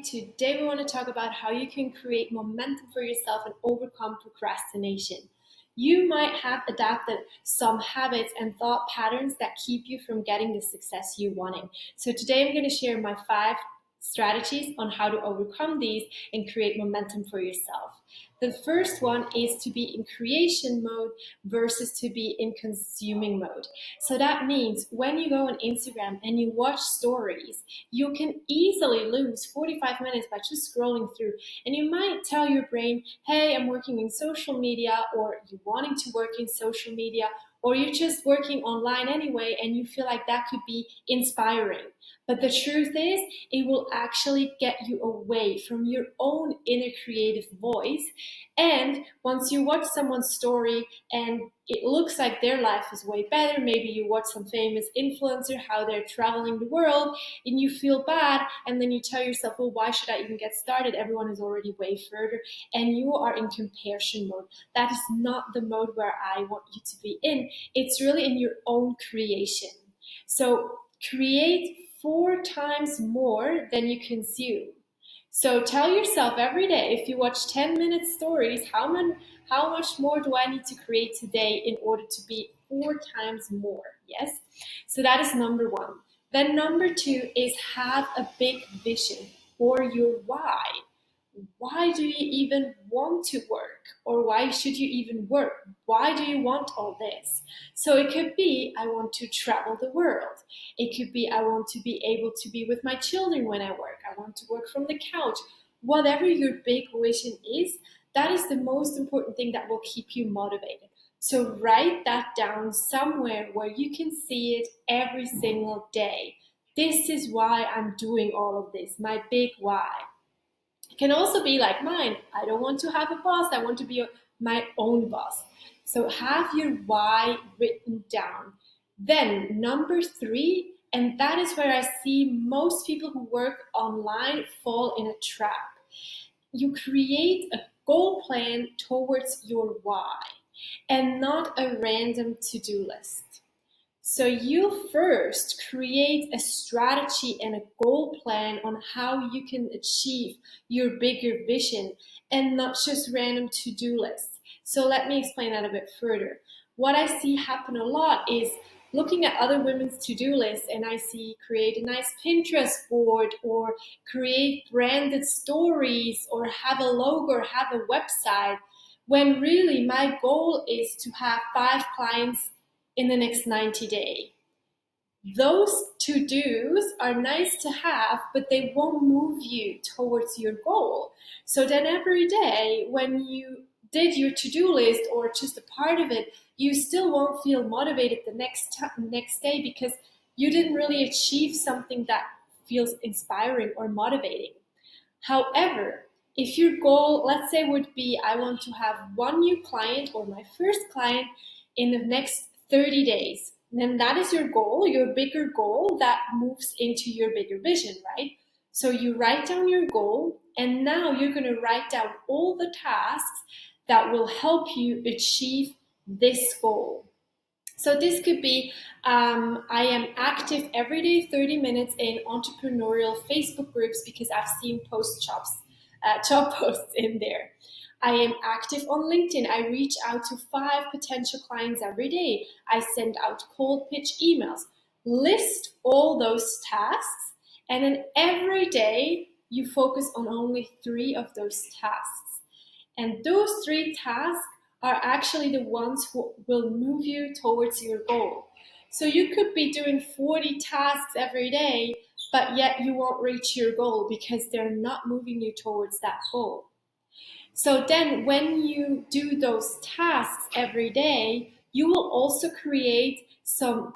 Today we want to talk about how you can create momentum for yourself and overcome procrastination. You might have adapted some habits and thought patterns that keep you from getting the success you're wanting. So today I'm going to share my 5 strategies on how to overcome these and create momentum for yourself. The first one is to be in creation mode versus to be in consuming mode. So that means when you go on Instagram and you watch stories, you can easily lose 45 minutes by just scrolling through. And you might tell your brain, hey, I'm working in social media, or you're wanting to work in social media, or you're just working online anyway, and you feel like that could be inspiring. But the truth is, it will actually get you away from your own inner creative voice. And once you watch someone's story and it looks like their life is way better, maybe you watch some famous influencer, how they're traveling the world, and you feel bad, and then you tell yourself, well, why should I even get started? Everyone is already way further, and you are in comparison mode. That is not the mode where I want you to be in. It's really in your own creation. So create 4 times more than you consume. So tell yourself every day, if you watch 10-minute stories, how much more do I need to create today in order to be 4 times more? Yes? So that is number 1. Then number 2 is have a big vision or your why. Why do you even want to work? Or why should you even work? Why do you want all this? So it could be, I want to travel the world. It could be, I want to be able to be with my children when I work. I want to work from the couch. Whatever your big vision is, that is the most important thing that will keep you motivated. So write that down somewhere where you can see it every single day. This is why I'm doing all of this, my big why. It can also be like mine. I don't want to have a boss. I want to be my own boss. So have your why written down. Then number 3, and that is where I see most people who work online fall in a trap. You create a goal plan towards your why and not a random to-do list. So you first create a strategy and a goal plan on how you can achieve your bigger vision and not just random to-do lists. So let me explain that a bit further. What I see happen a lot is looking at other women's to-do lists, and I see create a nice Pinterest board or create branded stories or have a logo or have a website, when really my goal is to have 5 clients in the next 90 days. Those to-dos are nice to have, but they won't move you towards your goal. So then every day when you did your to-do list or just a part of it, you still won't feel motivated the next day because you didn't really achieve something that feels inspiring or motivating. However, if your goal, let's say, would be I want to have 1 new client or my first client in the next 30 days, then that is your goal, your bigger goal that moves into your bigger vision, right? So you write down your goal, and now you're going to write down all the tasks that will help you achieve this goal. So this could be, I am active every day 30 minutes in entrepreneurial Facebook groups because I've seen job posts in there. I am active on LinkedIn. I reach out to 5 potential clients every day. I send out cold pitch emails. List all those tasks, and then every day you focus on only 3 of those tasks. And those 3 tasks are actually the ones who will move you towards your goal. So you could be doing 40 tasks every day, but yet you won't reach your goal because they're not moving you towards that goal. So then when you do those tasks every day, you will also create some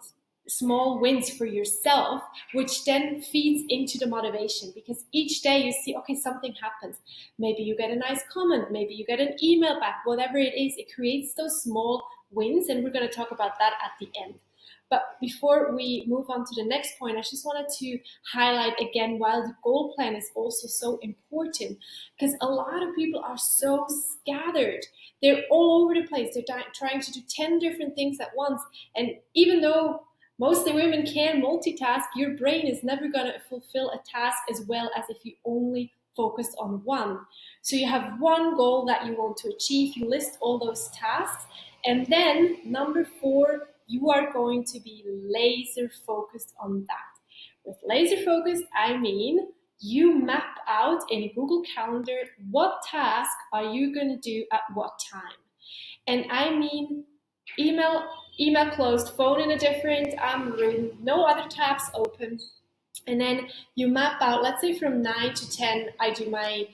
small wins for yourself, which then feeds into the motivation because each day you see, okay, something happens. Maybe you get a nice comment, maybe you get an email back, whatever it is, it creates those small wins, and we're going to talk about that at the end. But before we move on to the next point, I just wanted to highlight again why the goal plan is also so important, because a lot of people are so scattered. They're all over the place. They're trying to do 10 different things at once. And even though Mostly women can multitask. Your brain is never going to fulfill a task as well as if you only focus on one. So you have one goal that you want to achieve, you list all those tasks, and then number 4, you are going to be laser focused on that. With laser focused, I mean you map out in a Google Calendar what task are you going to do at what time. And I mean email closed, phone in a different room, no other tabs open. And then you map out, let's say from 9 to 10, I do my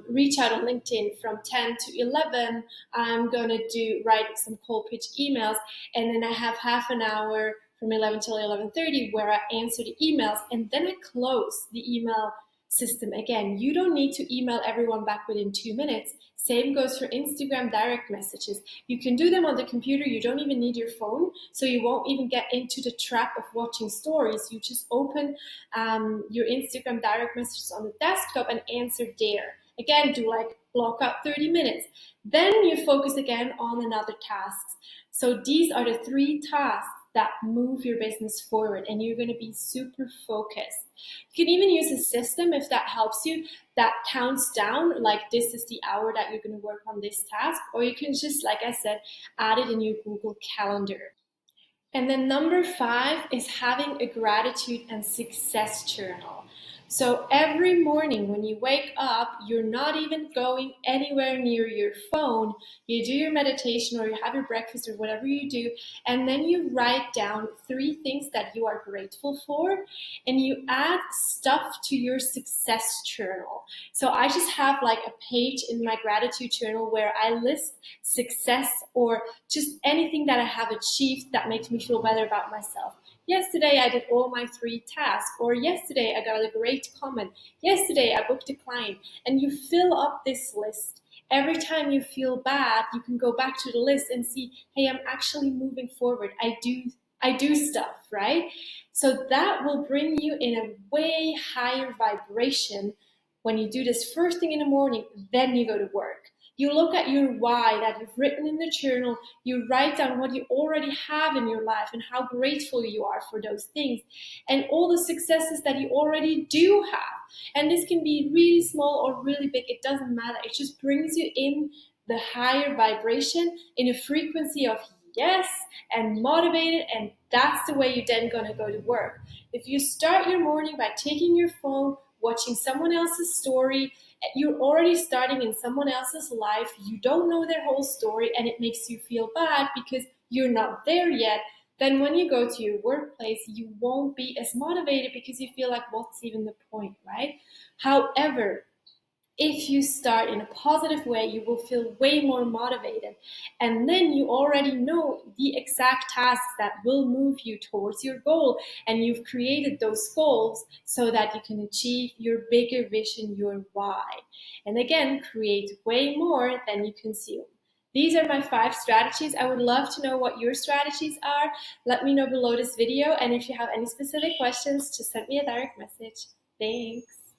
reach out on LinkedIn. From 10 to 11, I'm going to write some cold pitch emails. And then I have half an hour from 11 till 11:30 where I answer the emails. And then I close the email system again. You don't need to email everyone back within 2 minutes. Same goes for Instagram direct messages. You can do them on the computer. You don't even need your phone, so you won't even get into the trap of watching stories. You just open your Instagram direct messages on the desktop and answer there. Again, do like block out 30 minutes. Then you focus again on another task. So these are the 3 tasks that move your business forward, and you're going to be super focused. You can even use a system if that helps you that counts down, like this is the hour that you're going to work on this task, or you can just, like I said, add it in your Google Calendar. And then number 5 is having a gratitude and success journal. So every morning when you wake up, you're not even going anywhere near your phone. You do your meditation or you have your breakfast or whatever you do, and then you write down 3 things that you are grateful for, and you add stuff to your success journal. So I just have like a page in my gratitude journal where I list success or just anything that I have achieved that makes me feel better about myself. Yesterday I did all my 3 tasks, or yesterday I got a great comment. Yesterday I booked a client. And you fill up this list. Every time you feel bad, you can go back to the list and see, hey, I'm actually moving forward. I do stuff, right? So that will bring you in a way higher vibration when you do this first thing in the morning, then you go to work. You look at your why that you've written in the journal, you write down what you already have in your life and how grateful you are for those things and all the successes that you already do have. And this can be really small or really big, it doesn't matter. It just brings you in the higher vibration in a frequency of yes and motivated, and that's the way you're then going to go to work. If you start your morning by taking your phone, watching someone else's story, you're already starting in someone else's life. You don't know their whole story, and it makes you feel bad because you're not there yet. Then when you go to your workplace, you won't be as motivated because you feel like, what's even the point, right? However, if you start in a positive way, you will feel way more motivated. And then you already know the exact tasks that will move you towards your goal. And you've created those goals so that you can achieve your bigger vision, your why. And again, create way more than you consume. These are my 5 strategies. I would love to know what your strategies are. Let me know below this video. And if you have any specific questions, just send me a direct message. Thanks.